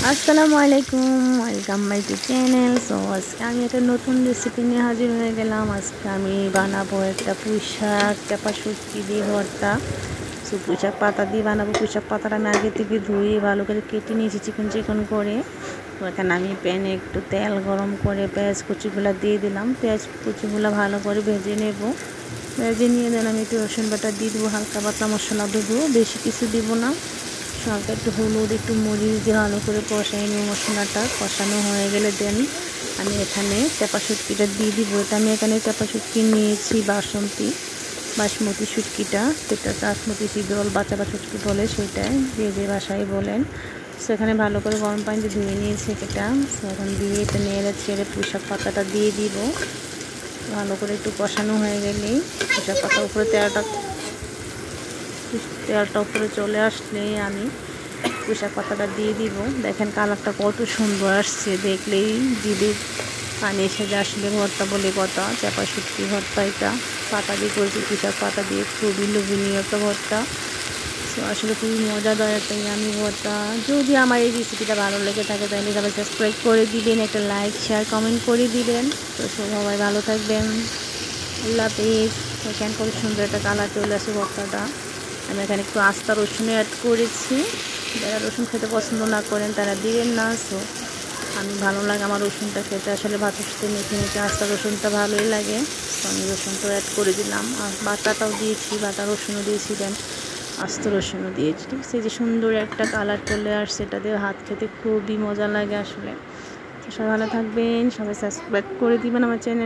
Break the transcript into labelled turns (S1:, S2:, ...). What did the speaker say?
S1: আসসালামু আলাইকুম, welcome my to channel. So আজকে আমি একটা নতুন রেসিপি নিয়ে হাজির হয়ে গেলাম। আজকে আমি বানাবো একটা পুঁইশাক চাপা শুটকি দিয়ে ভর্তা। সো পুঁইশাক পাতা দিয়ে বানাবো। পুঁইশাক পাতাটা আমি আগে থেকে ধুয়ে ভালো করে কেটে নিয়েছি চিকন চিকন করে। তো এখানে আমি প্যানে একটু তেল গরম করে পেঁয়াজ কুচিগুলো দিয়ে দিলাম। পেঁয়াজ কুচিগুলো ভালো করে ভেজে নেব। ভেজে নিয়ে দেন আমি একটু রসুন বাটা দিয়ে দেবো, হালকা পাতলা মশলা দেবো, বেশি কিছু দিব না। হালকা একটু হলুদ, একটু মরিচ দিয়ে ভালো করে কষাই নিয়ে মশলাটা কষানো হয়ে গেলে দেন আমি এখানে চাপা শুটকিটা দিয়ে দিব। এটা আমি এখানে চাপা শুটকি নিয়েছি বাসমতি শুটকিটা, যেটা বাসমতি সিদ্ধল বা চাপা শুটকি বলে, সেটাই যে বাসায় বলেন। সেখানে ভালো করে গরম পানিতে ধুয়ে নিয়েছি এটা। এখন দিয়ে এটা নেড়ে ছেড়ে পুঁইশাক পাতাটা দিয়ে দিব। ভালো করে একটু কষানো হয়ে গেলেই পুঁইশাক পাতার উপরে তেলটা উপরে চলে আসলে আমি পুঁইশাক পাতাটা দিয়ে দিব। দেখেন কালারটা কত সুন্দর আসছে, দেখলেই জিভে পানি এসে যায়। আসলে ভর্তা বলে কথা, চাপা শুটকি ভর্তা। এটা পাতা দিয়ে করেছি, পুঁইশাক পাতা দিয়ে, খুবই লোভনীয় একটা ভর্তা। তো আসলে খুবই মজাদার একটা আমি ভর্তা। যদি আমার এই রেসিপিটা ভালো লেগে থাকে তাহলে সবাই সাবস্ক্রাইব করে দিবেন, একটা লাইক শেয়ার কমেন্ট করে দিবেন। তো সবাই ভালো থাকবেন, আল্লাহ হাফিজ। এখানে খুব সুন্দর একটা কালার চলে আসে ভর্তাটা। আমি এখানে একটু আস্তা রসুন অ্যাড করেছি। যারা রসুন খেতে পছন্দ না করেন তারা দিবেন না। সো আমি ভালো লাগে আমার রসুনটা খেতে, আসলে ভাতের সাথে মেখে মেখে আস্তা রসুনটা ভালোই লাগে। তো আমি রসুনটা অ্যাড করে দিলাম, আর বাটাটাও দিয়েছি, বাটা রসুনও দিয়েছি, দেন আস্ত রসুনও দিয়েছি। ঠিক আছে, যে সুন্দর একটা কালার চলে আসছে, এটা দিয়ে ভাত খেতে খুবই মজা লাগে আসলে। তো সবাই ভালো থাকবেন, সবাই সাবস্ক্রাইব করে দিবেন আমার চ্যানেল।